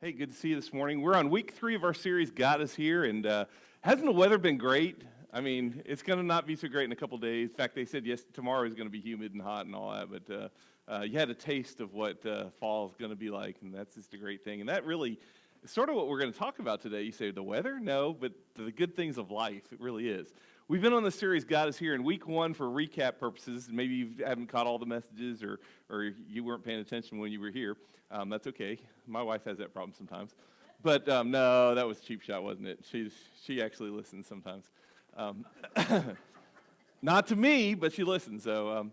Hey, good to see you this morning. We're on week 3 of our series, God is Here, and hasn't the weather been great? I mean, it's going to not be so great in a couple days. In fact, they said yes, tomorrow is going to be humid and hot and all that, but you had a taste of what fall is going to be like, and that's just a great thing. And that really is sort of what we're going to talk about today. You say, the weather? No, but the good things of life. It really is. We've been on the series, God is Here, in week 1 for recap purposes. Maybe you haven't caught all the messages or you weren't paying attention when you were here. That's okay. My wife has that problem sometimes. But no, that was a cheap shot, wasn't it? She actually listens sometimes. Not to me, but she listens. So,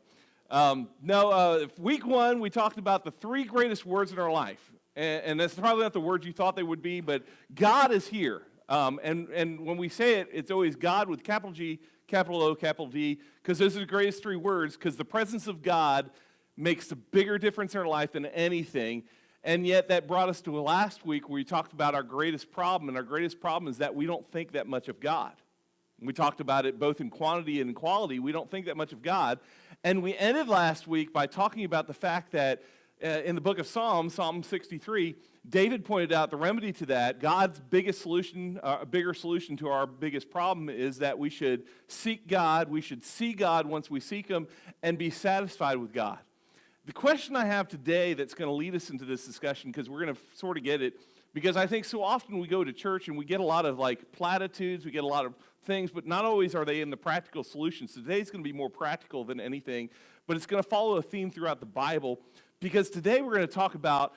week 1, we talked about the 3 greatest words in our life. And that's probably not the words you thought they would be, but God is here. And when we say it, it's always God with capital G, capital O, capital D, because those are the greatest 3 words, because the presence of God makes a bigger difference in our life than anything. And yet that brought us to last week where we talked about our greatest problem, and our greatest problem is that we don't think that much of God. We talked about it both in quantity and in quality. We don't think that much of God. And we ended last week by talking about the fact that in the book of Psalms, Psalm 63, David pointed out the remedy to that. God's biggest solution, bigger solution to our biggest problem is that we should seek God. We should see God once we seek Him and be satisfied with God. The question I have today that's going to lead us into this discussion, because we're going to sort of get it, because I think so often we go to church and we get a lot of like platitudes, we get a lot of things, but not always are they in the practical solutions. So today's going to be more practical than anything, but it's going to follow a theme throughout the Bible, because today we're going to talk about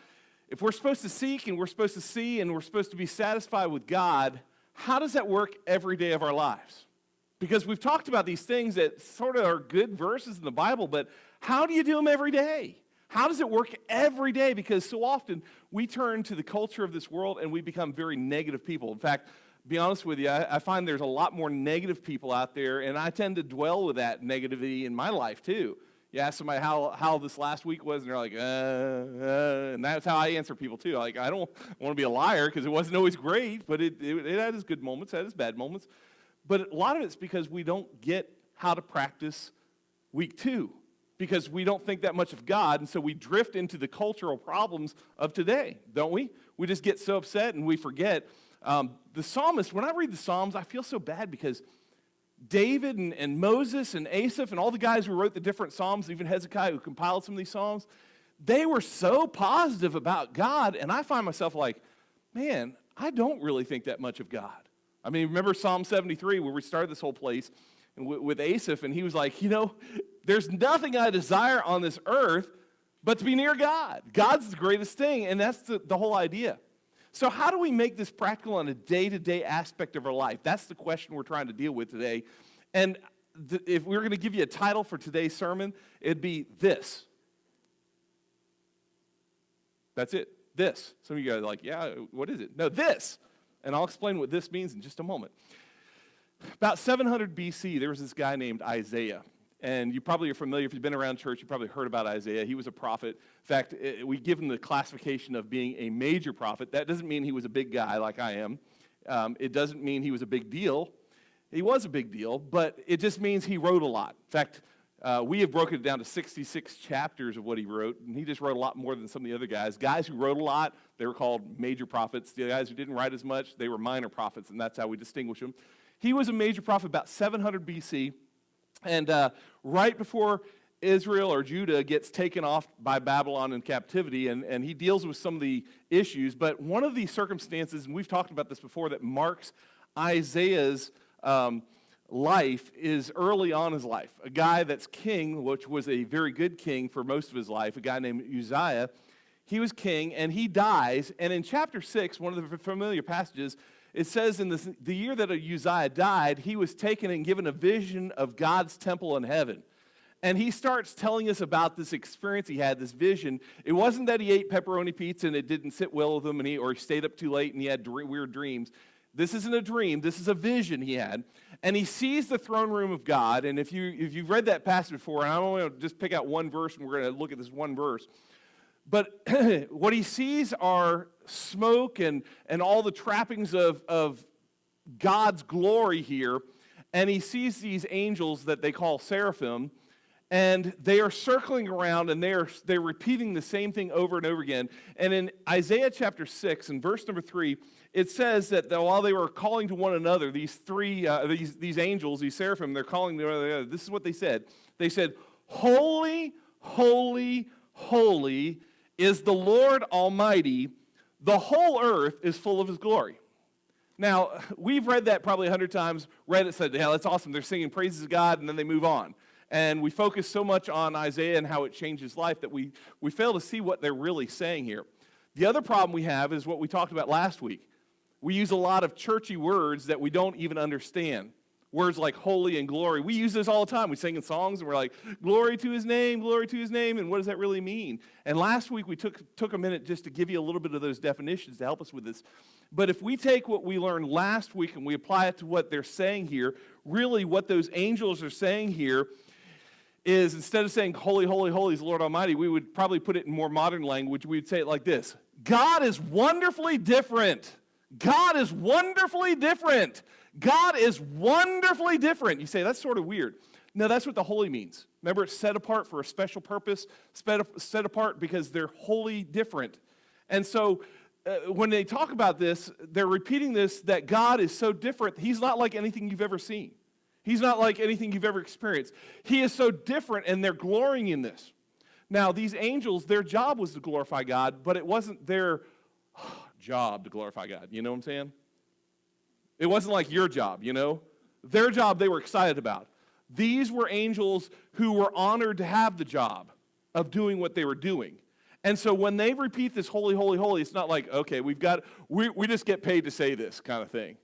if we're supposed to seek and we're supposed to see and we're supposed to be satisfied with God, how does that work every day of our lives? Because we've talked about these things that sort of are good verses in the Bible, but how do you do them every day? How does it work every day? Because so often we turn to the culture of this world and we become very negative people. In fact, to be honest with you, I find there's a lot more negative people out there, and I tend to dwell with that negativity in my life too. You ask somebody how this last week was, and they're like, and that's how I answer people too. Like, I don't want to be a liar because it wasn't always great, but it had its good moments, it had its bad moments. But a lot of it's because we don't get how to practice week 2, because we don't think that much of God, and so we drift into the cultural problems of today, don't we? We just get so upset and we forget. The psalmist, when I read the Psalms, I feel so bad because David and Moses and Asaph and all the guys who wrote the different Psalms, even Hezekiah who compiled some of these Psalms, they were so positive about God, and I find myself like, man, I don't really think that much of God. I mean, remember Psalm 73 where we started this whole place with Asaph, and he was like, there's nothing I desire on this earth but to be near God. God's the greatest thing, and that's the whole idea. So how do we make this practical on a day-to-day aspect of our life? That's the question we're trying to deal with today. And if we were going to give you a title for today's sermon, it'd be this. That's it. This. Some of you guys are like, yeah, what is it? No, this. And I'll explain what this means in just a moment. About 700 BC, there was this guy named Isaiah. And you probably are familiar, if you've been around church, you probably heard about Isaiah. He was a prophet. In fact, we give him the classification of being a major prophet. That doesn't mean he was a big guy like I am. It doesn't mean he was a big deal. He was a big deal, but it just means he wrote a lot. In fact, we have broken it down to 66 chapters of what he wrote, and he just wrote a lot more than some of the other guys. Guys who wrote a lot, they were called major prophets. The guys who didn't write as much, they were minor prophets, and that's how we distinguish them. He was a major prophet about 700 BC. And right before Israel or Judah gets taken off by Babylon in captivity, and he deals with some of the issues, but one of the circumstances, and we've talked about this before, that marks Isaiah's life is early on in his life. A guy that's king, which was a very good king for most of his life, a guy named Uzziah, he was king, and he dies, and in chapter 6, one of the familiar passages, it says in the year that Uzziah died, he was taken and given a vision of God's temple in heaven. And he starts telling us about this experience he had, this vision. It wasn't that he ate pepperoni pizza and it didn't sit well with him, or he stayed up too late and he had weird dreams. This isn't a dream. This is a vision he had. And he sees the throne room of God. And if you've read that passage before, and I'm only going to just pick out one verse, and we're going to look at this one verse. But what he sees are smoke and all the trappings of God's glory here. And he sees these angels that they call seraphim. And they are circling around, and they're repeating the same thing over and over again. And in Isaiah chapter 6, in verse number 3, it says that while they were calling to one another, these angels, these seraphim, they're calling to one another. This is what they said. They said, "Holy, holy, holy is the Lord Almighty. The whole earth is full of his glory." Now, we've read that probably 100 times, read it, said, yeah, that's awesome. They're singing praises to God, and then they move on. And we focus so much on Isaiah and how it changed his life that we fail to see what they're really saying here. The other problem we have is what we talked about last week. We use a lot of churchy words that we don't even understand. Words like holy and glory. We use this all the time. We sing in songs and we're like, glory to his name, and what does that really mean? And last week we took a minute just to give you a little bit of those definitions to help us with this. But if we take what we learned last week and we apply it to what they're saying here, really what those angels are saying here is, instead of saying holy, holy, holy is the Lord Almighty, we would probably put it in more modern language. We would say it like this: God is wonderfully different. God is wonderfully different. God is wonderfully different. You say, that's sort of weird. No, that's what the holy means. Remember, it's set apart for a special purpose, set apart because they're wholly different. And so when they talk about this, they're repeating this, that God is so different. He's not like anything you've ever seen. He's not like anything you've ever experienced. He is so different, and they're glorying in this. Now, these angels, their job was to glorify God, but it wasn't their job to glorify God. You know what I'm saying? It wasn't like your job, you know? Their job they were excited about. These were angels who were honored to have the job of doing what they were doing. And so when they repeat this holy, holy, holy, it's not like, okay, we just get paid to say this kind of thing.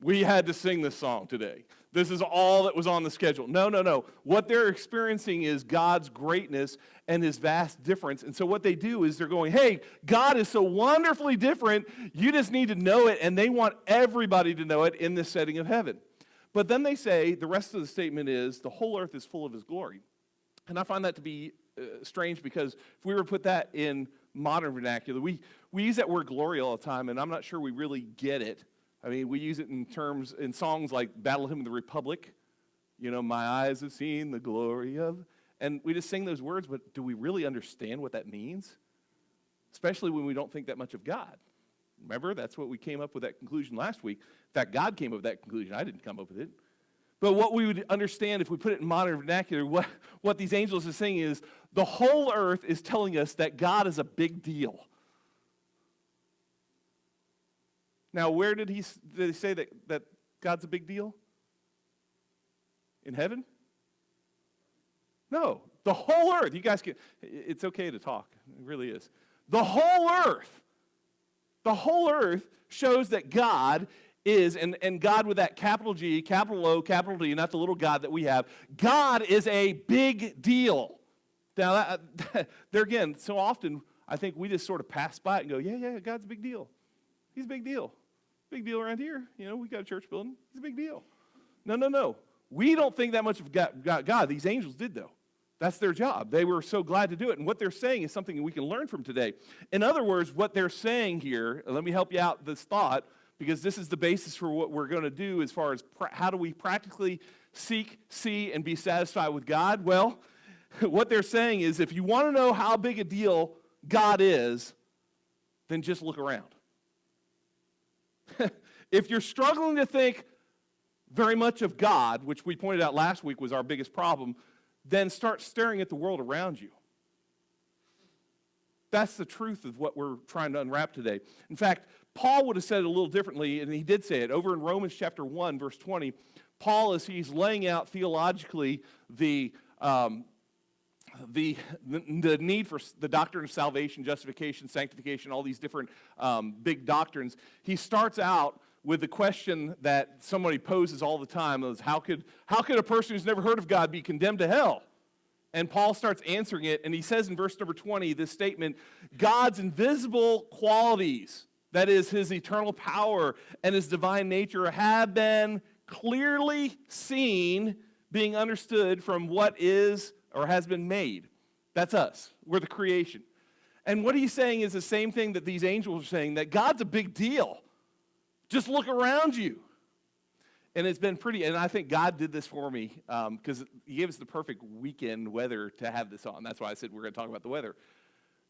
We had to sing this song today. This is all that was on the schedule. No. What they're experiencing is God's greatness and his vast difference. And so what they do is they're going, hey, God is so wonderfully different, you just need to know it, and they want everybody to know it in this setting of heaven. But then they say, the rest of the statement is, the whole earth is full of his glory. And I find that to be strange, because if we were to put that in modern vernacular, we use that word glory all the time, and I'm not sure we really get it. I mean, we use it in songs like Battle Hymn of the Republic. You know, my eyes have seen the glory of, and we just sing those words, but do we really understand what that means? Especially when we don't think that much of God. Remember, that's what we came up with that conclusion last week. In fact, God came up with that conclusion. I didn't come up with it. But what we would understand if we put it in modern vernacular, what these angels are saying is, the whole earth is telling us that God is a big deal. Now, where did they say that God's a big deal? In heaven? No, the whole earth. You guys it's okay to talk. It really is. The whole earth shows that God is, and God with that capital G, capital O, capital D, not the little God that we have. God is a big deal. Now, there again, so often, I think we just sort of pass by it and go, yeah, God's a big deal. He's a big deal. Big deal around here. You know, we got a church building. He's a big deal. No. We don't think that much of God. These angels did, though. That's their job. They were so glad to do it. And what they're saying is something we can learn from today. In other words, what they're saying here, let me help you out this thought, because this is the basis for what we're going to do as far as how do we practically seek, see, and be satisfied with God. Well, what they're saying is, if you want to know how big a deal God is, then just look around. If you're struggling to think very much of God, which we pointed out last week was our biggest problem, then start staring at the world around you. That's the truth of what we're trying to unwrap today. In fact, Paul would have said it a little differently, and he did say it. Over in Romans chapter 1, verse 20, Paul, as he's laying out theologically the need for the doctrine of salvation, justification, sanctification, all these different big doctrines, he starts out with the question that somebody poses all the time, is how could a person who's never heard of God be condemned to hell? And Paul starts answering it, and he says in verse number 20, this statement, God's invisible qualities, that is his eternal power and his divine nature, have been clearly seen, being understood from what is or has been made. That's us. We're the creation. And what he's saying is the same thing that these angels are saying, that God's a big deal. Just look around you. And it's been pretty, and I think God did this for me because he gave us the perfect weekend weather to have this on. That's why I said we're going to talk about the weather.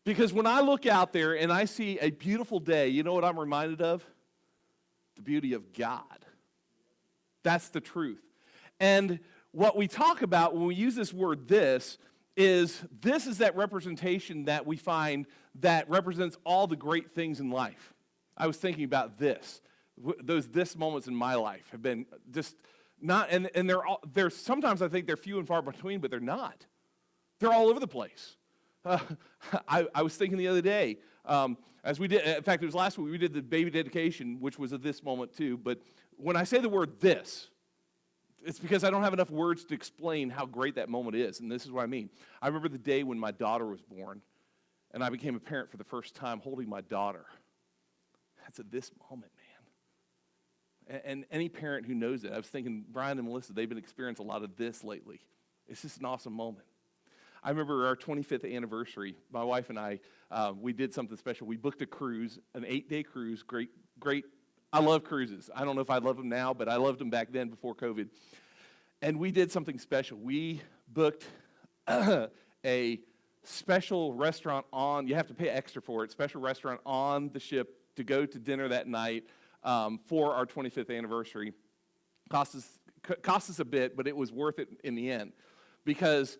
Because when I look out there and I see a beautiful day, you know what I'm reminded of? The beauty of God. That's the truth. And what we talk about when we use this word this is that representation that we find that represents all the great things in life. I was thinking about this. Those this moments in my life have been just not, and they're sometimes I think they're few and far between, but they're not. They're all over the place. I was thinking the other day, as we did, in fact, it was last week, we did the baby dedication, which was a this moment too, but when I say the word this, it's because I don't have enough words to explain how great that moment is, and this is what I mean. I remember the day when my daughter was born, and I became a parent for the first time holding my daughter. That's a this moment, man. And any parent who knows it, I was thinking, Brian and Melissa, they've been experiencing a lot of this lately. It's just an awesome moment. I remember our 25th anniversary, my wife and I, we did something special. We booked a cruise, an 8-day cruise, great. I love cruises. I don't know if I love them now, but I loved them back then before COVID. And we did something special. We booked a special restaurant you have to pay extra for it, special restaurant on the ship to go to dinner that night. For our 25th anniversary. Cost us a bit, but it was worth it in the end. Because,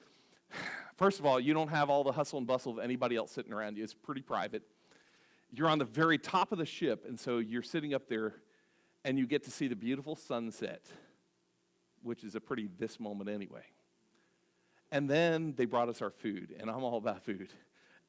first of all, you don't have all the hustle and bustle of anybody else sitting around you. It's pretty private. You're on the very top of the ship, and so you're sitting up there, and you get to see the beautiful sunset, which is a pretty this moment anyway. And then they brought us our food, and I'm all about food.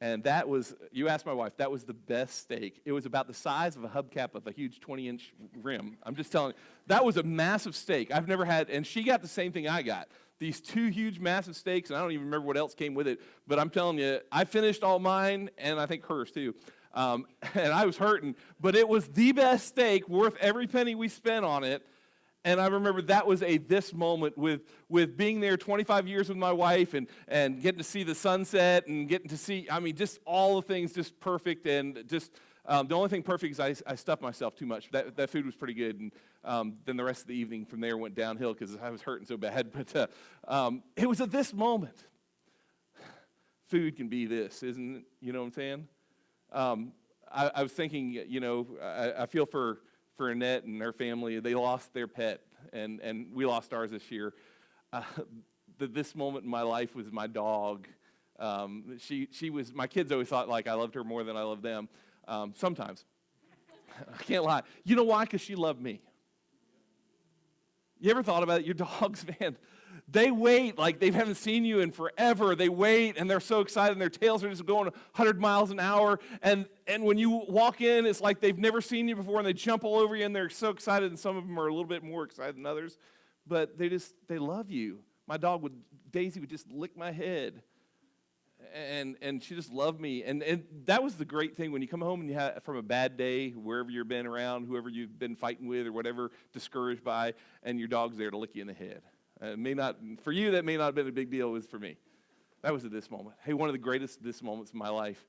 And that was, you asked my wife, that was the best steak. It was about the size of a hubcap of a huge 20-inch rim. I'm just telling you, that was a massive steak. I've never had, and she got the same thing I got. These 2 huge, massive steaks, and I don't even remember what else came with it. But I'm telling you, I finished all mine, and I think hers too. And I was hurting. But it was the best steak, worth every penny we spent on it. And I remember that was a this moment with being there 25 years with my wife and getting to see the sunset and getting to see, I mean, just all the things just perfect. And just the only thing perfect is I stuffed myself too much. That food was pretty good. And then the rest of the evening from there went downhill because I was hurting so bad. But it was a this moment. Food can be this, isn't it? You know what I'm saying? I was thinking, you know, I feel for Annette and her family. They lost their pet, and we lost ours this year. This moment in my life was my dog. She was, my kids always thought like I loved her more than I loved them. Sometimes. I can't lie. You know why? Because she loved me. You ever thought about it? Your dogs, man, they wait like they haven't seen you in forever. They wait, and they're so excited, and their tails are just going 100 miles an hour. And when you walk in, it's like they've never seen you before, and they jump all over you, and they're so excited, and some of them are a little bit more excited than others. But they love you. My dog, Daisy, would just lick my head. And she just loved me. And that was the great thing when you come home and you have from a bad day, wherever you've been around, whoever you've been fighting with or whatever, discouraged by, and your dog's there to lick you in the head. For you, that may not have been a big deal. It was for me. That was a this moment. Hey, one of the greatest this moments in my life.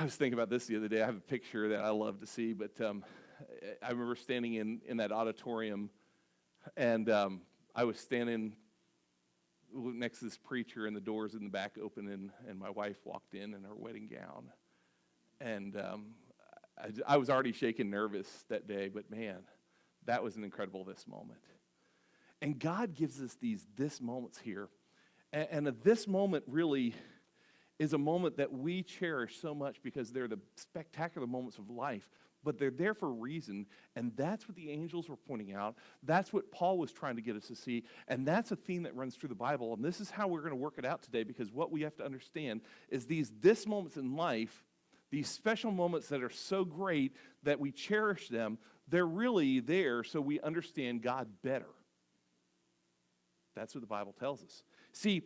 I was thinking about this the other day. I have a picture that I love to see, but I remember standing in that auditorium, and I was standing next to this preacher, and the doors in the back open, and my wife walked in her wedding gown. And I was already shaking nervous that day, but man, that was an incredible this moment. And God gives us these this moments here. And a this moment really is a moment that we cherish so much because they're the spectacular moments of life. But they're there for a reason, and that's what the angels were pointing out. That's what Paul was trying to get us to see, and that's a theme that runs through the Bible. And this is how we're going to work it out today, because what we have to understand is these this moments in life, these special moments that are so great that we cherish them, they're really there so we understand God better. That's what the Bible tells us. See,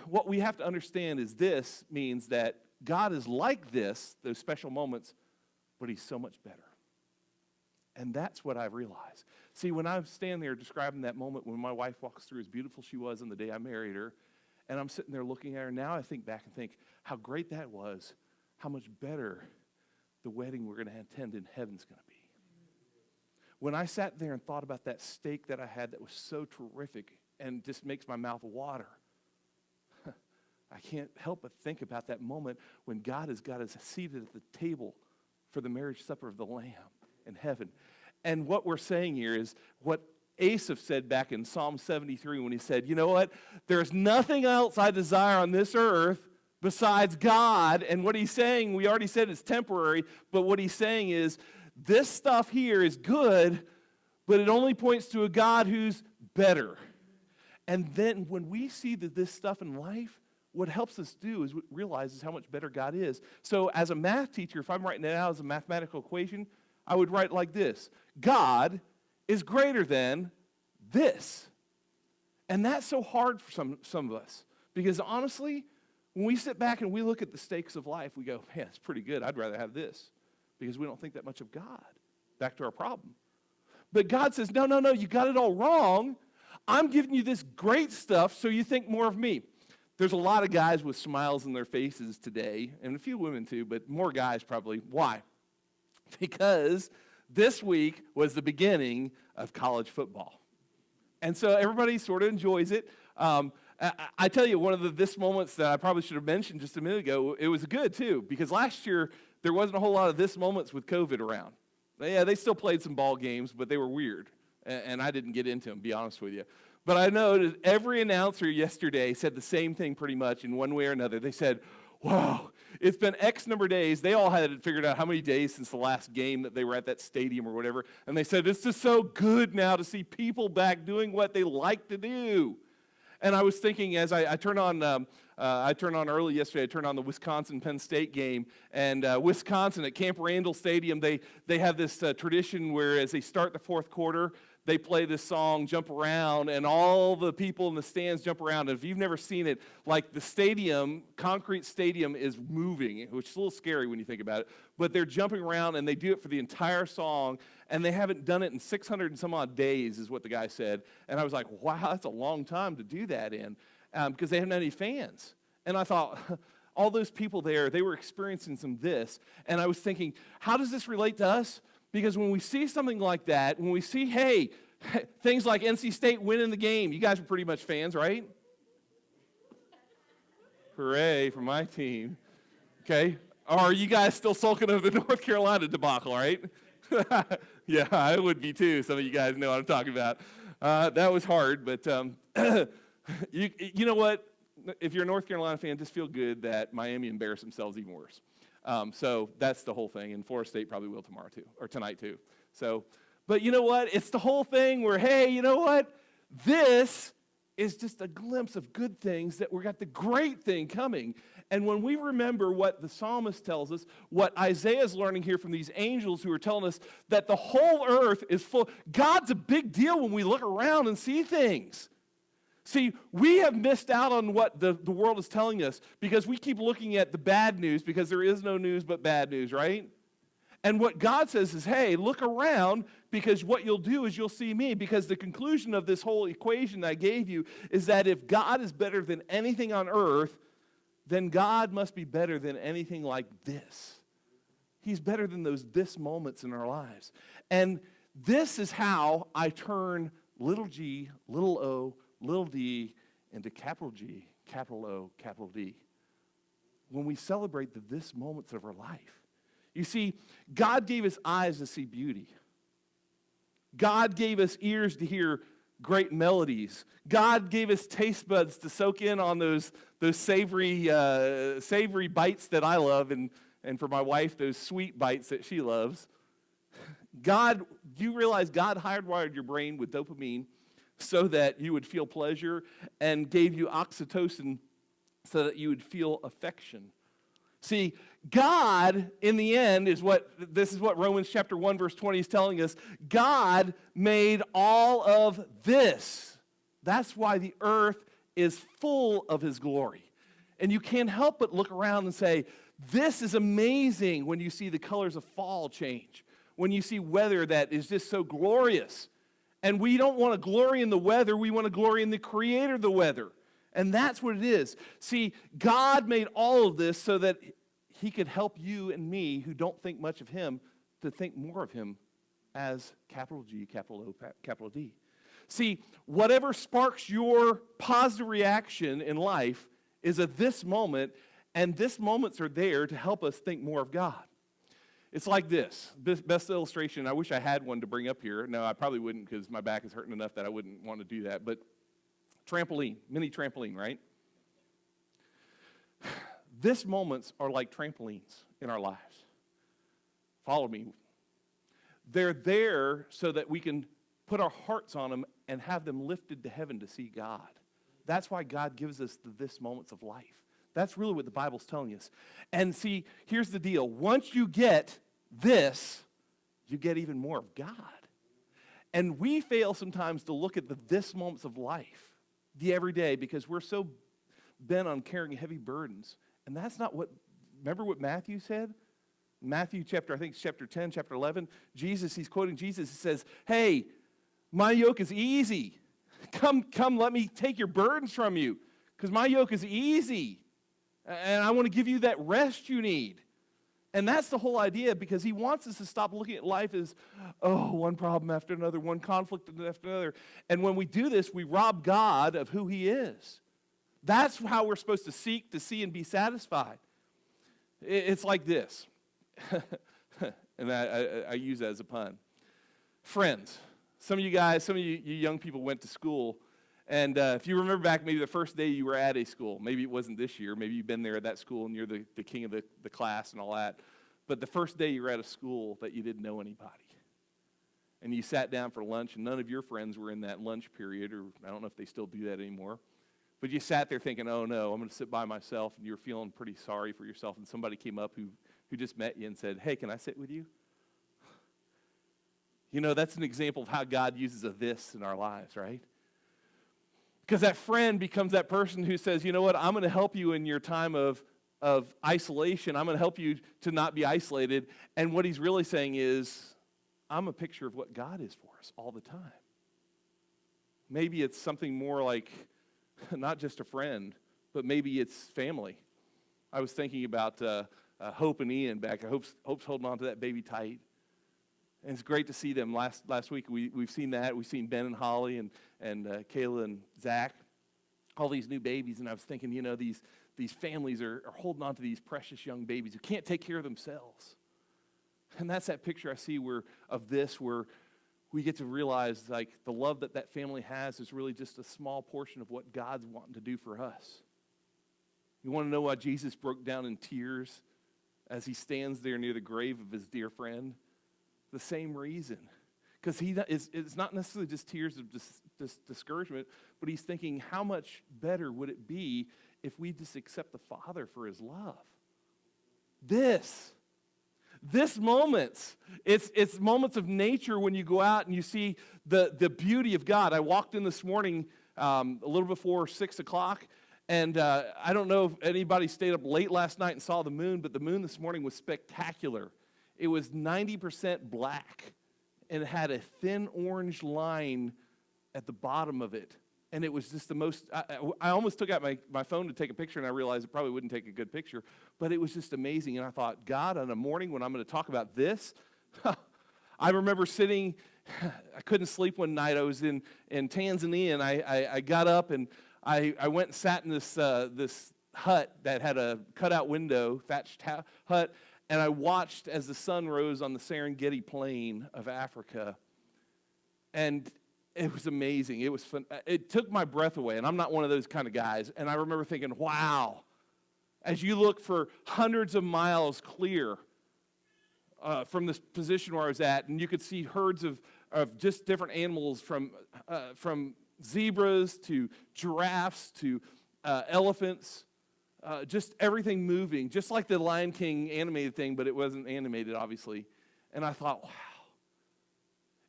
what we have to understand is this means that God is like this, those special moments, but he's so much better. And that's what I've realized. See, when I'm standing there describing that moment when my wife walks through as beautiful she was on the day I married her, and I'm sitting there looking at her, now I think back and think how great that was, how much better the wedding we're going to attend in heaven's going to be. when I sat there and thought about that steak that I had that was so terrific and just makes my mouth water, I can't help but think about that moment when God has got us seated at the table for the marriage supper of the Lamb in heaven. And what we're saying here is what Asaph said back in Psalm 73 when he said, you know what? There's nothing else I desire on this earth besides God. And what he's saying, we already said it's temporary, but what he's saying is this stuff here is good, but it only points to a God who's better. And then when we see that this stuff in life, what helps us do is realize how much better God is. So as a math teacher, if I'm writing it out as a mathematical equation, I would write it like this. God is greater than this. And that's so hard for some of us. Because honestly, when we sit back and we look at the stakes of life, we go, man, it's pretty good. I'd rather have this. Because we don't think that much of God. Back to our problem. But God says, no, you got it all wrong. I'm giving you this great stuff so you think more of me. There's a lot of guys with smiles on their faces today, and a few women too, but more guys probably. Why? Because this week was the beginning of college football. And so everybody sort of enjoys it. I tell you, one of the this moments that I probably should have mentioned just a minute ago, it was good too, because last year there wasn't a whole lot of this moments with COVID around. Yeah, they still played some ball games, but they were weird, and I didn't get into them, to be honest with you. But I noticed every announcer yesterday said the same thing pretty much in one way or another. They said, wow, it's been X number of days. They all had it figured out how many days since the last game that they were at that stadium or whatever. And they said, it's just so good now to see people back doing what they like to do. And I was thinking as I turned on early yesterday, I turned on the Wisconsin-Penn State game. And Wisconsin at Camp Randall Stadium, they have this tradition where as they start the fourth quarter, they play this song, Jump Around, and all the people in the stands jump around. And if you've never seen it, like the stadium, concrete stadium is moving, which is a little scary when you think about it. But they're jumping around, and they do it for the entire song, and they haven't done it in 600 and some odd days, is what the guy said. And I was like, wow, that's a long time to do that in, because they haven't had any fans. And I thought, all those people there, they were experiencing some this. And I was thinking, how does this relate to us? Because when we see something like that, when we see, hey, things like NC State winning the game, you guys are pretty much fans, right? Hooray for my team. Okay. Or are you guys still sulking over the North Carolina debacle, right? Yeah, I would be too. Some of you guys know what I'm talking about. That was hard, but you know what? If you're a North Carolina fan, just feel good that Miami embarrassed themselves even worse. So that's the whole thing, and Florida State probably will tomorrow too, or tonight too. So, but you know what? It's the whole thing where, hey, you know what? This is just a glimpse of good things that we got the great thing coming. And when we remember what the psalmist tells us, what Isaiah's learning here from these angels who are telling us that the whole earth is full, God's a big deal when we look around and see things. See, we have missed out on what the world is telling us because we keep looking at the bad news because there is no news but bad news, right? And what God says is, hey, look around because what you'll do is you'll see me, because the conclusion of this whole equation I gave you is that if God is better than anything on earth, then God must be better than anything like this. He's better than those this moments in our lives. And this is how I turn little g, little o, little d into capital G, capital O, capital D. When we celebrate the this moments of our life. You see, God gave us eyes to see beauty. God gave us ears to hear great melodies. God gave us taste buds to soak in on those savory bites that I love, and for my wife, those sweet bites that she loves. Do you realize God hardwired your brain with dopamine so that you would feel pleasure, and gave you oxytocin so that you would feel affection? See, God, in the end, this is what Romans chapter 1, verse 20 is telling us. God made all of this. That's why the earth is full of his glory. And you can't help but look around and say, this is amazing when you see the colors of fall change, when you see weather that is just so glorious. And we don't want to glory in the weather, we want to glory in the creator of the weather. And that's what it is. See, God made all of this so that he could help you and me who don't think much of him to think more of him as capital G, capital O, capital D. See, whatever sparks your positive reaction in life is a this moment, and this moments are there to help us think more of God. It's like this best illustration. I wish I had one to bring up here. No, I probably wouldn't because my back is hurting enough that I wouldn't want to do that. But trampoline, mini trampoline, right? This moments are like trampolines in our lives. Follow me. They're there so that we can put our hearts on them and have them lifted to heaven to see God. That's why God gives us the this moments of life. That's really what the Bible's telling us. And see, here's the deal. Once you get this, you get even more of God. And we fail sometimes to look at the this moments of life, the everyday, because we're so bent on carrying heavy burdens. And that's not what, remember what Matthew said? Matthew chapter, I think it's chapter 10, chapter 11. He's quoting Jesus. He says, hey, my yoke is easy. Come, let me take your burdens from you, because my yoke is easy. And I want to give you that rest you need. And that's the whole idea, because he wants us to stop looking at life as, oh, one problem after another, one conflict after another. And when we do this, we rob God of who he is. That's how we're supposed to seek, to see, and be satisfied. It's like this. And I use that as a pun. Friends. Some of you young people went to school. And if you remember back, maybe the first day you were at a school, maybe it wasn't this year, maybe you've been there at that school and you're the king of the class and all that, but the first day you were at a school that you didn't know anybody. And you sat down for lunch, and none of your friends were in that lunch period, or I don't know if they still do that anymore, but you sat there thinking, oh no, I'm going to sit by myself, and you're feeling pretty sorry for yourself, and somebody came up who just met you and said, hey, can I sit with you? You know, that's an example of how God uses a this in our lives, right? Because that friend becomes that person who says, you know what, I'm going to help you in your time of isolation. I'm going to help you to not be isolated. And what he's really saying is, I'm a picture of what God is for us all the time. Maybe it's something more like not just a friend, but maybe it's family. I was thinking about Hope and Ian back. Hope's holding on to that baby tight. And it's great to see them. Last week we've seen that. We've seen Ben and Holly and Kayla and Zach, all these new babies. And I was thinking, you know, these families are holding on to these precious young babies who can't take care of themselves. And that's that picture I see where we get to realize, like, the love that family has is really just a small portion of what God's wanting to do for us. You want to know why Jesus broke down in tears as he stands there near the grave of his dear friend? The same reason. Because it's not necessarily just tears of discouragement, but he's thinking, how much better would it be if we just accept the Father for his love? This moments, it's moments of nature when you go out and you see the beauty of God. I walked in this morning a little before 6 o'clock, and I don't know if anybody stayed up late last night and saw the moon, but the moon this morning was spectacular. It was 90% black, and it had a thin orange line at the bottom of it. And it was just the most, I almost took out my phone to take a picture, and I realized it probably wouldn't take a good picture, but it was just amazing. And I thought, God, on a morning when I'm going to talk about this, I remember sitting, I couldn't sleep one night. I was in Tanzania, and I got up, and I went and sat in this hut that had a cutout window, thatched hut, and I watched as the sun rose on the Serengeti plain of Africa. And it was amazing. It was fun. It took my breath away, and I'm not one of those kind of guys. And I remember thinking, wow, as you look for hundreds of miles clear from this position where I was at, and you could see herds of just different animals from zebras to giraffes to elephants, just everything moving, just like the Lion King animated thing, but it wasn't animated, obviously. And I thought, wow,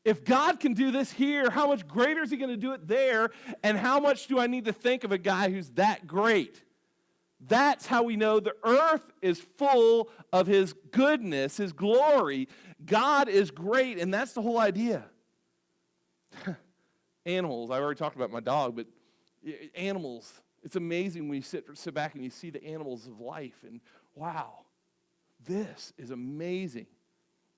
if God can do this here, how much greater is he going to do it there? And how much do I need to think of a guy who's that great? That's how we know the earth is full of his goodness, his glory. God is great, and that's the whole idea. Animals, I already talked about my dog, but animals, it's amazing when you sit back and you see the animals of life, and wow, this is amazing.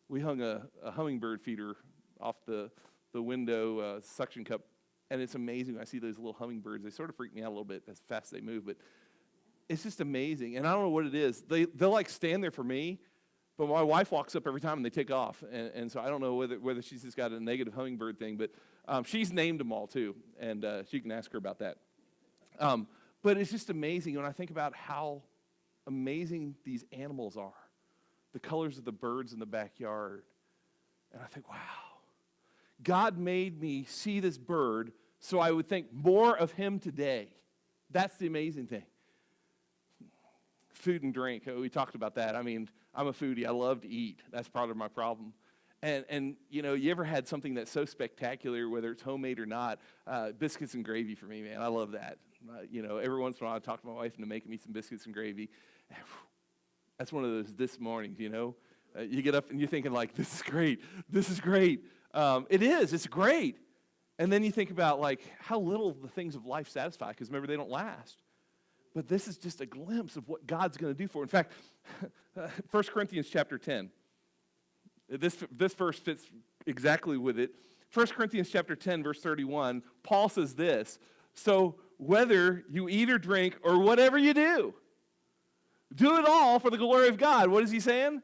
We hung a hummingbird feeder off the window suction cup, and it's amazing. I see those little hummingbirds. They sort of freak me out a little bit as fast as they move, but it's just amazing. And I don't know what it is. They'll like stand there for me, but my wife walks up every time and they take off. And so I don't know whether she's just got a negative hummingbird thing, but she's named them all too, and she can ask her about that. But it's just amazing when I think about how amazing these animals are, the colors of the birds in the backyard. And I think, wow, God made me see this bird so I would think more of him today. That's the amazing thing. Food and drink, we talked about that. I mean, I'm a foodie. I love to eat. That's part of my problem. And you know, you ever had something that's so spectacular, whether it's homemade or not? Biscuits and gravy for me, man. I love that. You know, every once in a while I talk to my wife into making me some biscuits and gravy. That's one of those this mornings, you know. You get up and you're thinking like, this is great. This is great. It is. It's great. And then you think about like how little the things of life satisfy, because remember, they don't last. But this is just a glimpse of what God's going to do for it. In fact, 1 Corinthians chapter 10. This verse fits exactly with it. 1 Corinthians chapter 10, verse 31, Paul says this, so whether you eat or drink or whatever you do it all for the glory of God. What is he saying?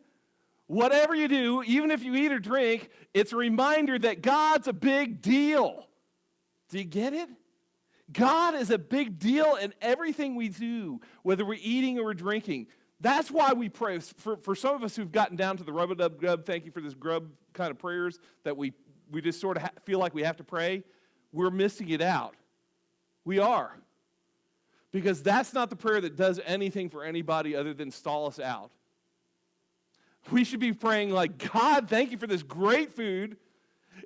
Whatever you do, even if you eat or drink, it's a reminder that God's a big deal. Do you get it? God is a big deal in everything we do, whether we're eating or we're drinking. That's why we pray. For some of us who've gotten down to the rub-a-dub-grub, thank you for this grub kind of prayers that we just sort of feel like we have to pray, we're missing it out. We are. Because that's not the prayer that does anything for anybody other than stall us out. We should be praying like, God, thank you for this great food.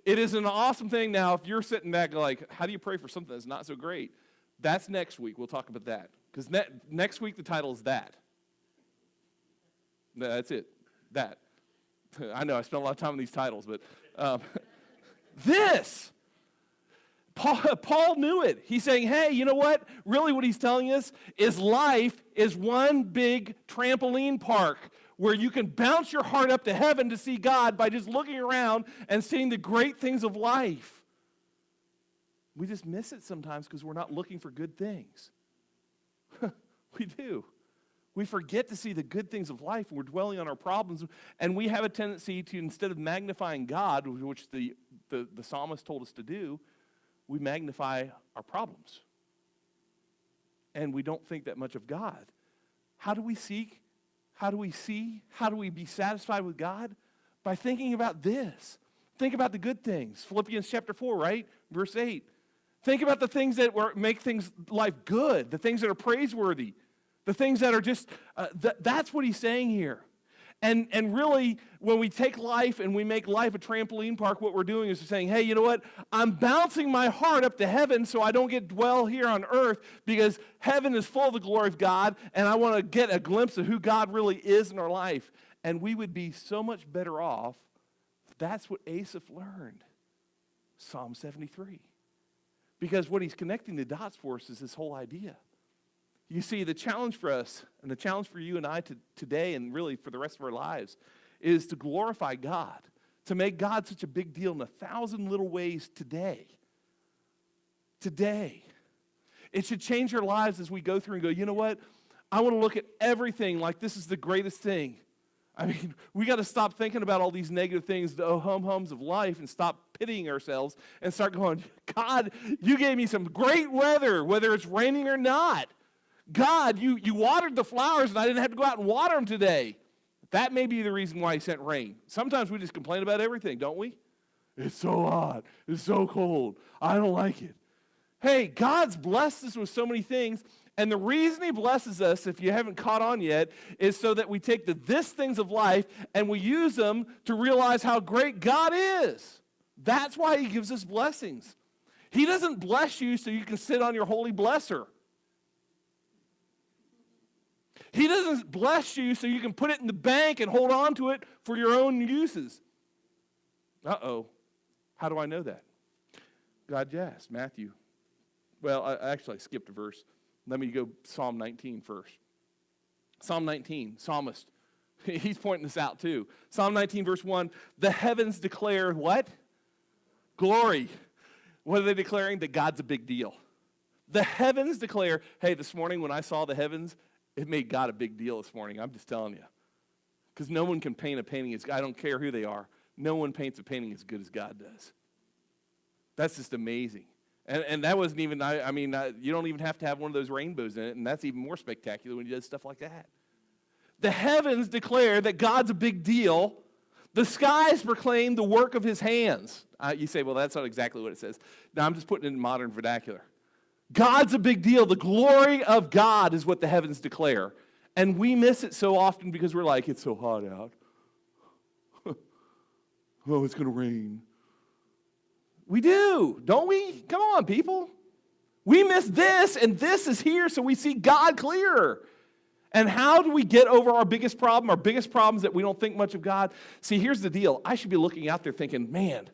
It is an awesome thing. Now, if you're sitting back like, how do you pray for something that's not so great? That's next week. We'll talk about that. Because next week the title is That. That's it. That. I know I spent a lot of time on these titles, but this. Paul knew it. He's saying, hey, you know what? Really what he's telling us is life is one big trampoline park where you can bounce your heart up to heaven to see God by just looking around and seeing the great things of life. We just miss it sometimes because we're not looking for good things. We do. We forget to see the good things of life. We're dwelling on our problems, and we have a tendency to, instead of magnifying God, which the psalmist told us to do, we magnify our problems. And we don't think that much of God. How do we seek? How do we see? How do we be satisfied with God? By thinking about this. Think about the good things. Philippians chapter 4, right? Verse 8. Think about the things that make life good, the things that are praiseworthy, the things that are just, that's what he's saying here. And really, when we take life and we make life a trampoline park, what we're doing is we're saying, hey, you know what? I'm bouncing my heart up to heaven so I don't dwell here on earth, because heaven is full of the glory of God, and I want to get a glimpse of who God really is in our life. And we would be so much better off. That's what Asaph learned. Psalm 73. Because what he's connecting the dots for us is this whole idea. You see, the challenge for us, and the challenge for you and I today, and really for the rest of our lives, is to glorify God, to make God such a big deal in 1,000 little ways today. Today. It should change our lives as we go through and go, you know what? I want to look at everything like this is the greatest thing. I mean, we got to stop thinking about all these negative things, the oh-hum-hums of life, and stop pitying ourselves and start going, God, you gave me some great weather, whether it's raining or not. God, you watered the flowers, and I didn't have to go out and water them today. That may be the reason why he sent rain. Sometimes we just complain about everything, don't we? It's so hot. It's so cold. I don't like it. Hey, God's blessed us with so many things, and the reason he blesses us, if you haven't caught on yet, is so that we take the this things of life and we use them to realize how great God is. That's why he gives us blessings. He doesn't bless you so you can sit on your holy blesser. He doesn't bless you so you can put it in the bank and hold on to it for your own uses. Uh-oh. How do I know that? God, yes, Matthew. Well, I skipped a verse. Let me go Psalm 19 first. Psalm 19, psalmist. He's pointing this out too. Psalm 19, verse 1. The heavens declare what? Glory. What are they declaring? That God's a big deal. The heavens declare, hey, this morning when I saw the heavens, it made God a big deal this morning. I'm just telling you. Because no one can paint a painting as, I don't care who they are. No one paints a painting as good as God does. That's just amazing. And that wasn't even, you don't even have to have one of those rainbows in it, and that's even more spectacular when he does stuff like that. The heavens declare that God's a big deal. The skies proclaim the work of his hands. You say, well, that's not exactly what it says. No, I'm just putting it in modern vernacular. God's a big deal. The glory of God is what the heavens declare. And we miss it so often because we're like, it's so hot out. Oh, it's going to rain. We do, don't we? Come on, people. We miss this, and this is here, so we see God clearer. And how do we get over our biggest problem? Our biggest problem is that we don't think much of God. See, here's the deal. I should be looking out there thinking, man,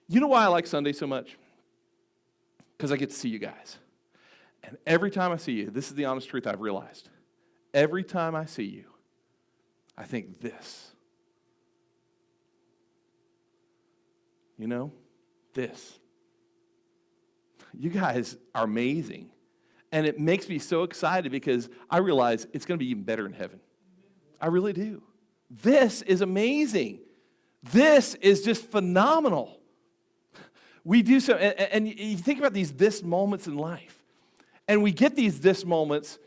you know why I like Sunday so much? Because I get to see you guys. And every time I see you, this is the honest truth I've realized. Every time I see you, I think this. You know, this. You guys are amazing. And it makes me so excited because I realize it's going to be even better in heaven. I really do. This is amazing. This is just phenomenal. We do so, and you think about these this moments in life. And we get these this moments,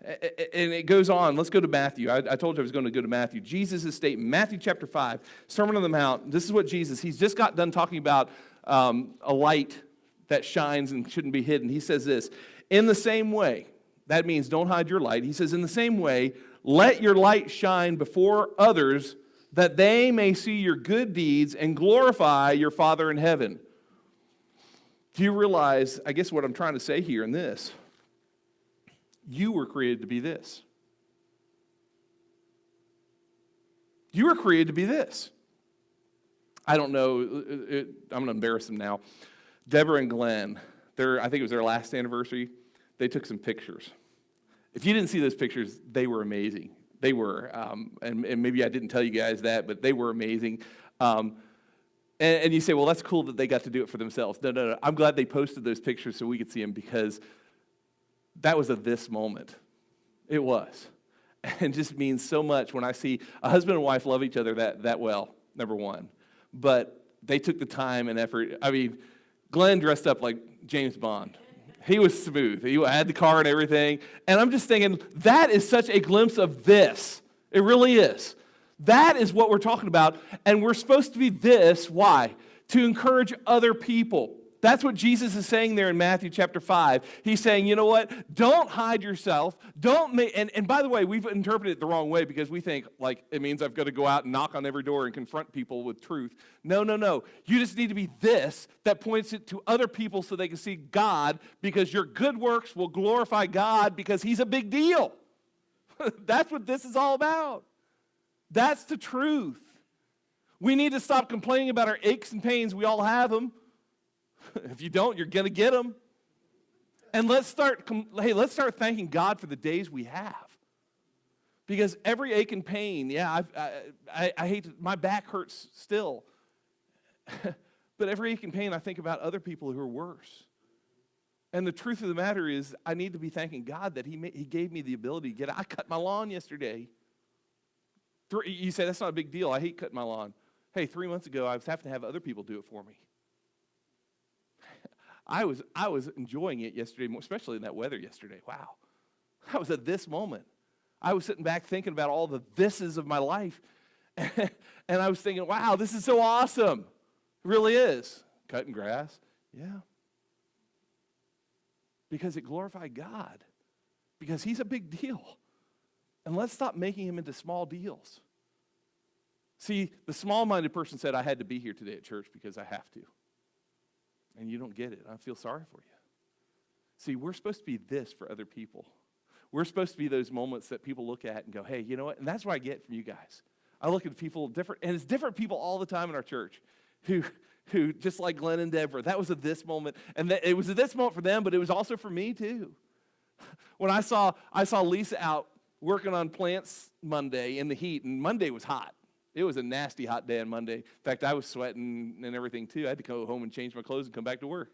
and it goes on. Let's go to Matthew. I told you I was going to go to Matthew. Jesus' statement, Matthew chapter 5, Sermon on the Mount. This is what he's just got done talking about a light that shines and shouldn't be hidden. He says this, in the same way, that means don't hide your light. He says, in the same way, let your light shine before others that they may see your good deeds and glorify your Father in heaven. Do you realize, I guess what I'm trying to say here in this, you were created to be this. You were created to be this. I don't know, I'm going to embarrass them now. Deborah and Glenn, I think it was their last anniversary, they took some pictures. If you didn't see those pictures, they were amazing. They were, and maybe I didn't tell you guys that, but they were amazing. And you say, well, that's cool that they got to do it for themselves. No. I'm glad they posted those pictures so we could see them because that was a this moment. It was. And it just means so much when I see a husband and wife love each other that well, number one. But they took the time and effort. I mean, Glenn dressed up like James Bond. He was smooth. He had the car and everything. And I'm just thinking, that is such a glimpse of this. It really is. That is what we're talking about. And we're supposed to be this. Why? To encourage other people. That's what Jesus is saying there in Matthew chapter 5. He's saying, you know what? Don't hide yourself. And by the way, we've interpreted it the wrong way because we think like it means I've got to go out and knock on every door and confront people with truth. No. You just need to be this that points it to other people so they can see God because your good works will glorify God because he's a big deal. That's what this is all about. That's the truth. We need to stop complaining about our aches and pains. We all have them. If you don't, you're going to get them. And let's start thanking God for the days we have. Because every ache and pain, I hate to, my back hurts still. But every ache and pain, I think about other people who are worse. And the truth of the matter is, I need to be thanking God that he gave me the ability to get out. I cut my lawn yesterday. You say, that's not a big deal. I hate cutting my lawn. Hey, 3 months ago, I was having to have other people do it for me. I was enjoying it yesterday, especially in that weather yesterday. Wow. I was at this moment. I was sitting back thinking about all the thises of my life. And I was thinking, wow, this is so awesome. It really is. Cutting grass. Yeah. Because it glorified God. Because he's a big deal. And let's stop making him into small deals. See, the small-minded person said, I had to be here today at church because I have to. And you don't get it. I feel sorry for you. See, we're supposed to be this for other people. We're supposed to be those moments that people look at and go, hey, you know what? And that's what I get from you guys. I look at people different, and it's different people all the time in our church who just like Glenn and Deborah, that was a this moment. And it was a this moment for them, but it was also for me too. When I saw Lisa out working on plants Monday in the heat, and Monday was hot. It was a nasty hot day on Monday. In fact, I was sweating and everything too. I had to go home and change my clothes and come back to work.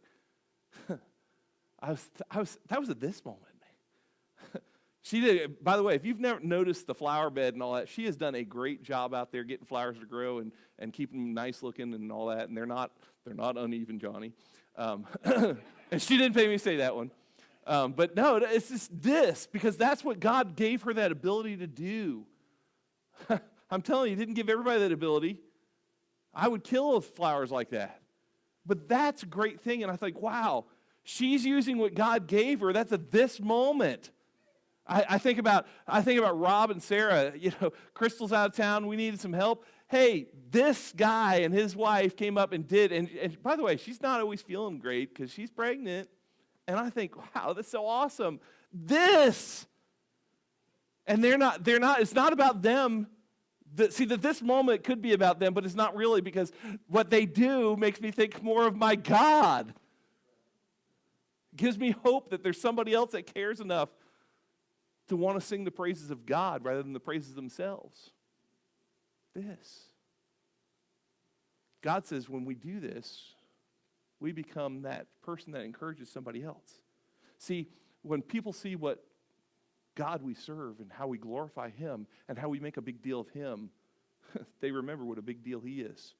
That was at this moment. She did. By the way, if you've never noticed the flower bed and all that, she has done a great job out there getting flowers to grow and keeping them nice looking and all that. And they're not uneven, Johnny. And she didn't pay me to say that one. But no, it's just this, because that's what God gave her that ability to do. I'm telling you, He didn't give everybody that ability. I would kill flowers like that. But that's a great thing. And I think, wow, she's using what God gave her. That's at this moment. I think about Rob and Sarah. You know, Crystal's out of town. We needed some help. Hey, this guy and his wife came up and did. And by the way, she's not always feeling great because she's pregnant. And I think, wow, that's so awesome. This. And they're not, it's not about them. See, that this moment could be about them, but it's not really, because what they do makes me think more of my God. It gives me hope that there's somebody else that cares enough to want to sing the praises of God rather than the praises themselves. This. God says when we do this, we become that person that encourages somebody else. See, when people see what God we serve and how we glorify Him and how we make a big deal of Him, they remember what a big deal He is.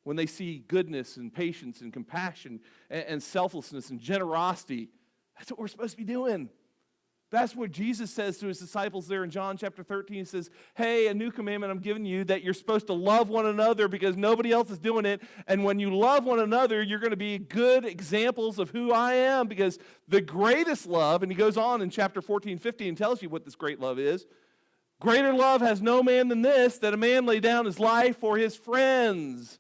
When they see goodness and patience and compassion and selflessness and generosity, that's what we're supposed to be doing. That's what Jesus says to His disciples there in John chapter 13. He says, hey, a new commandment I'm giving you, that you're supposed to love one another because nobody else is doing it. And when you love one another, you're going to be good examples of who I am, because the greatest love, and He goes on in chapter 14, 15 and tells you what this great love is. Greater love has no man than this, that a man lay down his life for his friends.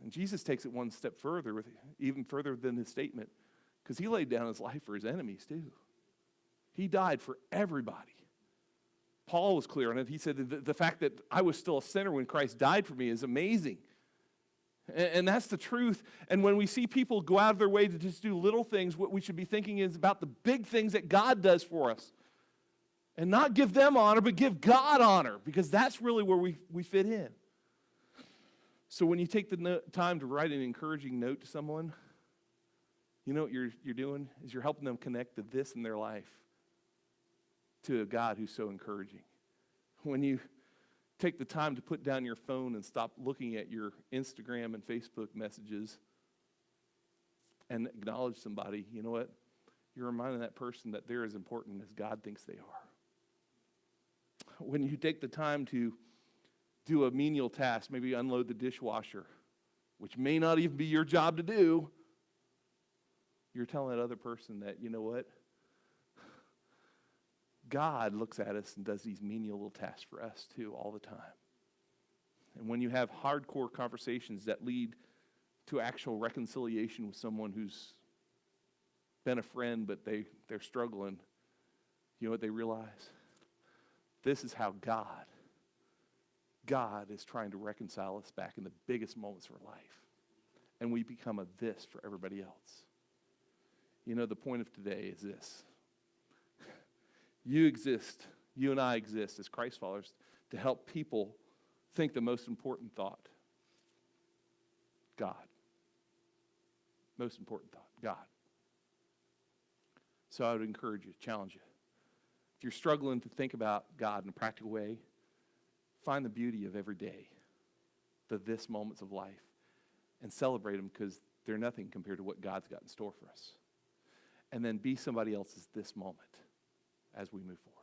And Jesus takes it one step further, even further than His statement, because He laid down His life for His enemies too. He died for everybody. Paul was clear on it. He said the fact that I was still a sinner when Christ died for me is amazing. And that's the truth. And when we see people go out of their way to just do little things, what we should be thinking is about the big things that God does for us. And not give them honor, but give God honor, because that's really where we fit in. So when you take the time to write an encouraging note to someone, you know what you're doing is you're helping them connect to this in their life, to a God who's so encouraging. When you take the time to put down your phone and stop looking at your Instagram and Facebook messages and acknowledge somebody, you know what? You're reminding that person that they're as important as God thinks they are. When you take the time to do a menial task, maybe unload the dishwasher, which may not even be your job to do, you're telling that other person that, you know what? God looks at us and does these menial little tasks for us too all the time. And when you have hardcore conversations that lead to actual reconciliation with someone who's been a friend but they're struggling, you know what they realize? This is how God is trying to reconcile us back in the biggest moments of our life. And we become a this for everybody else. You know, the point of today is this. You and I exist as Christ followers to help people think the most important thought. God. Most important thought. God. So I would encourage you, challenge you. If you're struggling to think about God in a practical way, find the beauty of every day, the this moments of life, and celebrate them, because they're nothing compared to what God's got in store for us. And then be somebody else's this moment as we move forward.